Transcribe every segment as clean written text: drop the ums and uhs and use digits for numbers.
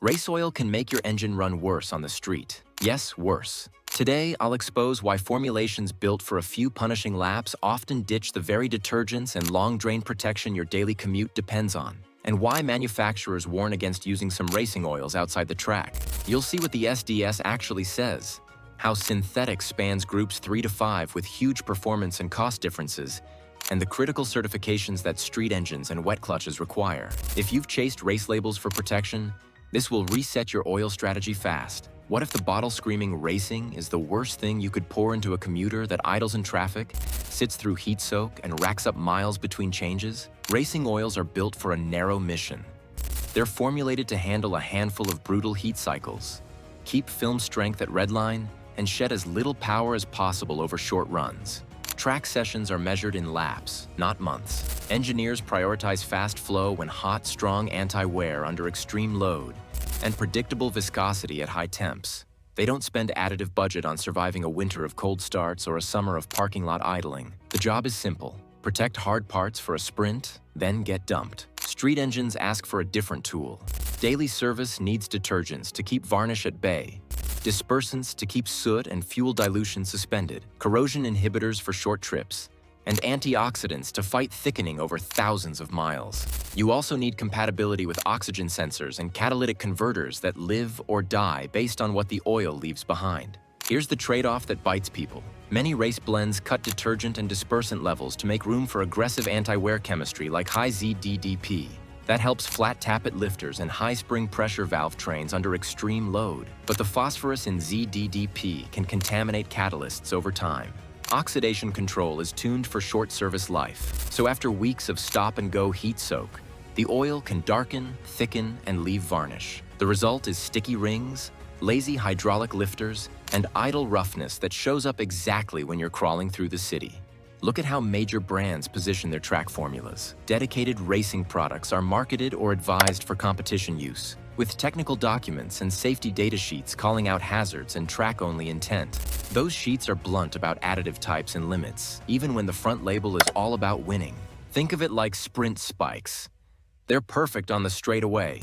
Race oil can make your engine run worse on the street. Yes, worse. Today, I'll expose why formulations built for a few punishing laps often ditch the very detergents and long-drain protection your daily commute depends on, and why manufacturers warn against using some racing oils outside the track. You'll see what the SDS actually says, how synthetic spans groups 3 to 5 with huge performance and cost differences, and the critical certifications that street engines and wet clutches require. If you've chased race labels for protection, this will reset your oil strategy fast. What if the bottle screaming racing is the worst thing you could pour into a commuter that idles in traffic, sits through heat soak, and racks up miles between changes? Racing oils are built for a narrow mission. They're formulated to handle a handful of brutal heat cycles, keep film strength at redline, and shed as little power as possible over short runs. Track sessions are measured in laps, not months. Engineers prioritize fast flow when hot, strong anti-wear under extreme load, and predictable viscosity at high temps. They don't spend additive budget on surviving a winter of cold starts or a summer of parking lot idling. The job is simple. Protect hard parts for a sprint, then get dumped. Street engines ask for a different tool. Daily service needs detergents to keep varnish at bay, dispersants to keep soot and fuel dilution suspended, corrosion inhibitors for short trips, and antioxidants to fight thickening over thousands of miles. You also need compatibility with oxygen sensors and catalytic converters that live or die based on what the oil leaves behind. Here's the trade-off that bites people. Many race blends cut detergent and dispersant levels to make room for aggressive anti-wear chemistry like high ZDDP. That helps flat tappet lifters and high spring pressure valve trains under extreme load. But the phosphorus in ZDDP can contaminate catalysts over time. Oxidation control is tuned for short service life, so after weeks of stop-and-go heat soak, the oil can darken, thicken, and leave varnish. The result is sticky rings, lazy hydraulic lifters, and idle roughness that shows up exactly when you're crawling through the city. Look at how major brands position their track formulas. Dedicated racing products are marketed or advised for competition use, with technical documents and safety data sheets calling out hazards and track-only intent. Those sheets are blunt about additive types and limits, even when the front label is all about winning. Think of it like sprint spikes. They're perfect on the straightaway.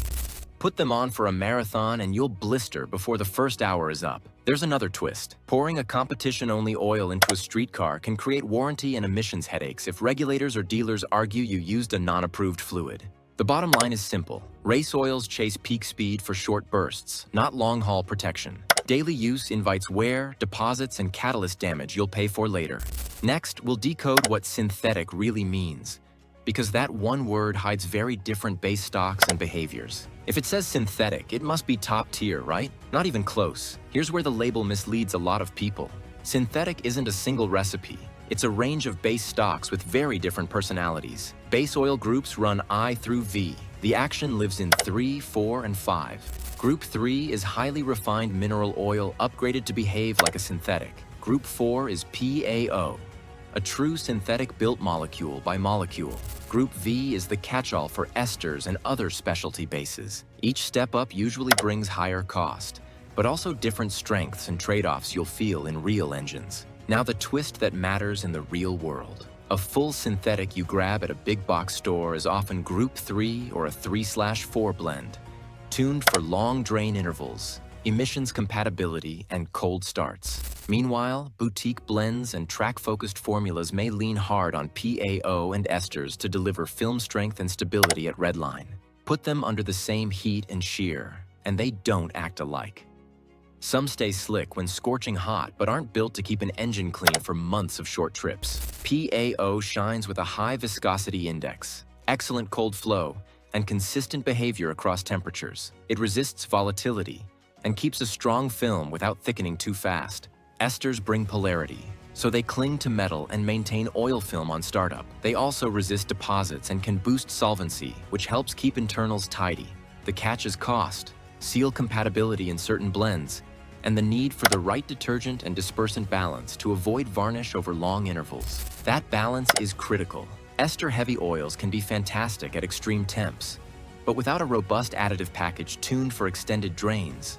Put them on for a marathon and you'll blister before the first hour is up. There's another twist. Pouring a competition-only oil into a street car can create warranty and emissions headaches if regulators or dealers argue you used a non-approved fluid. The bottom line is simple. Race oils chase peak speed for short bursts, not long-haul protection. Daily use invites wear, deposits, and catalyst damage you'll pay for later. Next, we'll decode what synthetic really means, because that one word hides very different base stocks and behaviors. If it says synthetic, it must be top tier, right? Not even close. Here's where the label misleads a lot of people. Synthetic isn't a single recipe. It's a range of base stocks with very different personalities. Base oil groups run I through V. The action lives in 3, 4, and 5. Group 3 is highly refined mineral oil upgraded to behave like a synthetic. Group 4 is PAO, a true synthetic built molecule by molecule. Group V is the catch-all for esters and other specialty bases. Each step up usually brings higher cost, but also different strengths and trade-offs you'll feel in real engines. Now the twist that matters in the real world. A full synthetic you grab at a big box store is often Group 3 or a 3/4 blend, tuned for long drain intervals, emissions compatibility, and cold starts. Meanwhile, boutique blends and track-focused formulas may lean hard on PAO and esters to deliver film strength and stability at redline. Put them under the same heat and shear, and they don't act alike. Some stay slick when scorching hot, but aren't built to keep an engine clean for months of short trips. PAO shines with a high viscosity index, excellent cold flow, and consistent behavior across temperatures. It resists volatility and keeps a strong film without thickening too fast. Esters bring polarity, so they cling to metal and maintain oil film on startup. They also resist deposits and can boost solvency, which helps keep internals tidy. The catch is cost, seal compatibility in certain blends, and the need for the right detergent and dispersant balance to avoid varnish over long intervals. That balance is critical. Ester-heavy oils can be fantastic at extreme temps, but without a robust additive package tuned for extended drains,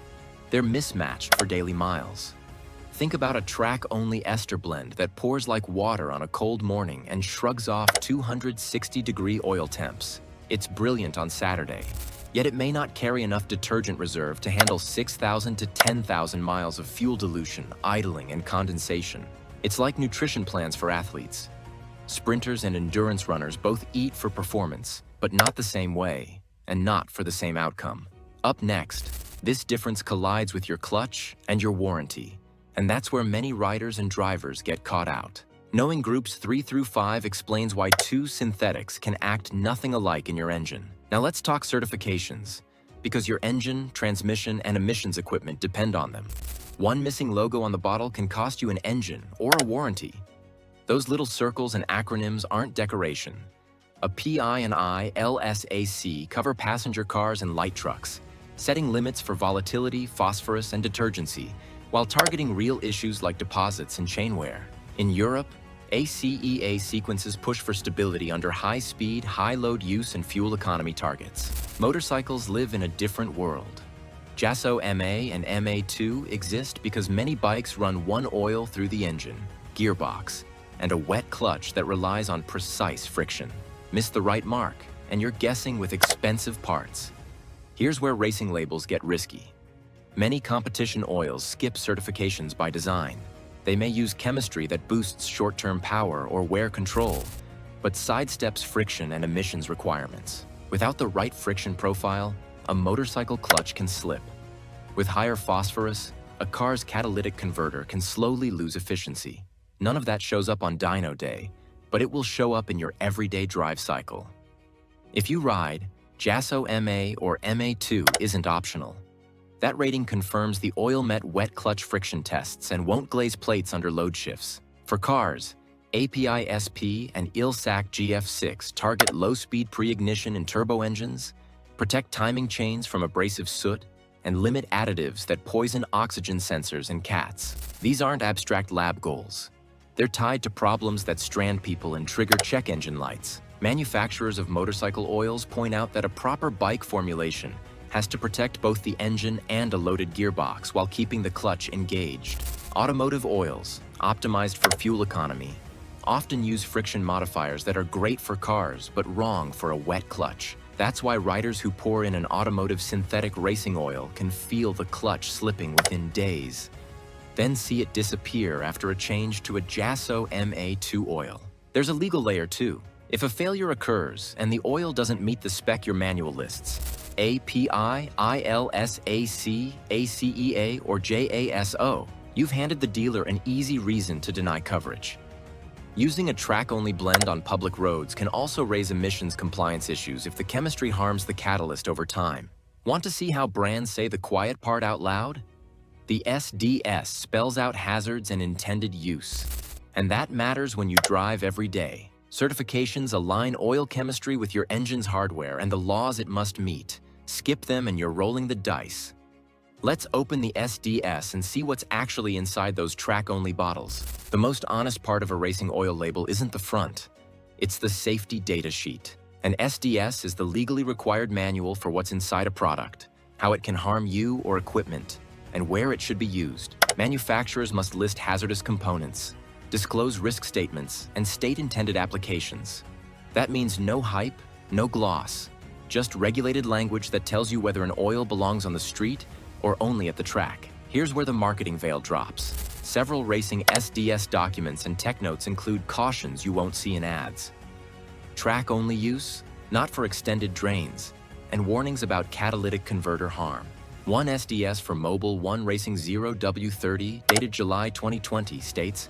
they're mismatched for daily miles. Think about a track-only ester blend that pours like water on a cold morning and shrugs off 260-degree oil temps. It's brilliant on Saturday, Yet it may not carry enough detergent reserve to handle 6,000 to 10,000 miles of fuel dilution, idling, and condensation. It's like nutrition plans for athletes. Sprinters and endurance runners both eat for performance, but not the same way, and not for the same outcome. Up next, this difference collides with your clutch and your warranty, and that's where many riders and drivers get caught out. Knowing groups 3 through 5 explains why two synthetics can act nothing alike in your engine. Now let's talk certifications, because your engine, transmission, and emissions equipment depend on them. One missing logo on the bottle can cost you an engine or a warranty. Those little circles and acronyms aren't decoration. A PI and I LSAC cover passenger cars and light trucks, setting limits for volatility, phosphorus, and detergency, while targeting real issues like deposits and chain wear. In Europe, ACEA sequences push for stability under high-speed, high-load use and fuel economy targets. Motorcycles live in a different world. JASO MA and MA2 exist because many bikes run one oil through the engine, gearbox, and a wet clutch that relies on precise friction. Miss the right mark, and you're guessing with expensive parts. Here's where racing labels get risky. Many competition oils skip certifications by design. They may use chemistry that boosts short-term power or wear control, but sidesteps friction and emissions requirements. Without the right friction profile, a motorcycle clutch can slip. With higher phosphorus, a car's catalytic converter can slowly lose efficiency. None of that shows up on dyno day, but it will show up in your everyday drive cycle. If you ride, JASO MA or MA2 isn't optional. That rating confirms the oil met wet clutch friction tests and won't glaze plates under load shifts. For cars, API SP and ILSAC GF6 target low-speed pre-ignition in turbo engines, protect timing chains from abrasive soot, and limit additives that poison oxygen sensors in cats. These aren't abstract lab goals. They're tied to problems that strand people and trigger check engine lights. Manufacturers of motorcycle oils point out that a proper bike formulation has to protect both the engine and a loaded gearbox while keeping the clutch engaged. Automotive oils, optimized for fuel economy, often use friction modifiers that are great for cars but wrong for a wet clutch. That's why riders who pour in an automotive synthetic racing oil can feel the clutch slipping within days, then see it disappear after a change to a JASO MA2 oil. There's a legal layer too. If a failure occurs and the oil doesn't meet the spec your manual lists, API, ILSAC, ACEA, or JASO, you've handed the dealer an easy reason to deny coverage. Using a track-only blend on public roads can also raise emissions compliance issues if the chemistry harms the catalyst over time. Want to see how brands say the quiet part out loud? The SDS spells out hazards and intended use. And that matters when you drive every day. Certifications align oil chemistry with your engine's hardware and the laws it must meet. Skip them and you're rolling the dice. Let's open the SDS and see what's actually inside those track-only bottles. The most honest part of a racing oil label isn't the front. It's the safety data sheet. An SDS is the legally required manual for what's inside a product, how it can harm you or equipment, and where it should be used. Manufacturers must list hazardous components, disclose risk statements, and state intended applications. That means no hype, no gloss, just regulated language that tells you whether an oil belongs on the street or only at the track. Here's where the marketing veil drops. Several racing SDS documents and tech notes include cautions you won't see in ads. Track-only use, not for extended drains, and warnings about catalytic converter harm. One SDS for Mobil 1 Racing 0W30, dated July 2020, states,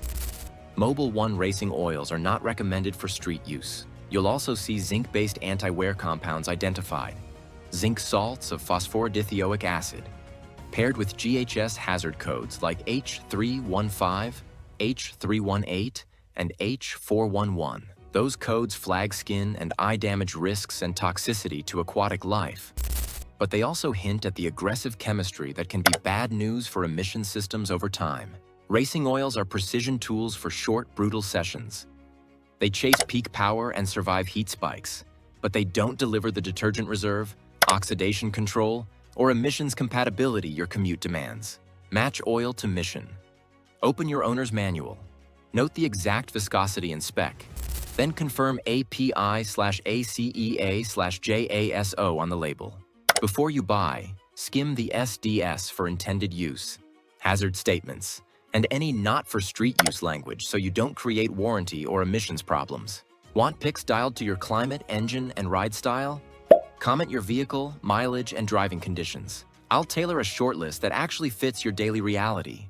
Mobil 1 racing oils are not recommended for street use. You'll also see zinc-based anti-wear compounds identified, zinc salts of phosphoridithioic acid, paired with GHS hazard codes like H315, H318, and H411. Those codes flag skin and eye damage risks and toxicity to aquatic life. But they also hint at the aggressive chemistry that can be bad news for emission systems over time. Racing oils are precision tools for short, brutal sessions. They chase peak power and survive heat spikes, but they don't deliver the detergent reserve, oxidation control, or emissions compatibility your commute demands. Match oil to mission. Open your owner's manual. Note the exact viscosity and spec. Then confirm API/ACEA/JASO on the label. Before you buy, skim the SDS for intended use, hazard statements, and any not-for-street-use language so you don't create warranty or emissions problems. Want picks dialed to your climate, engine, and ride style? Comment your vehicle, mileage, and driving conditions. I'll tailor a shortlist that actually fits your daily reality.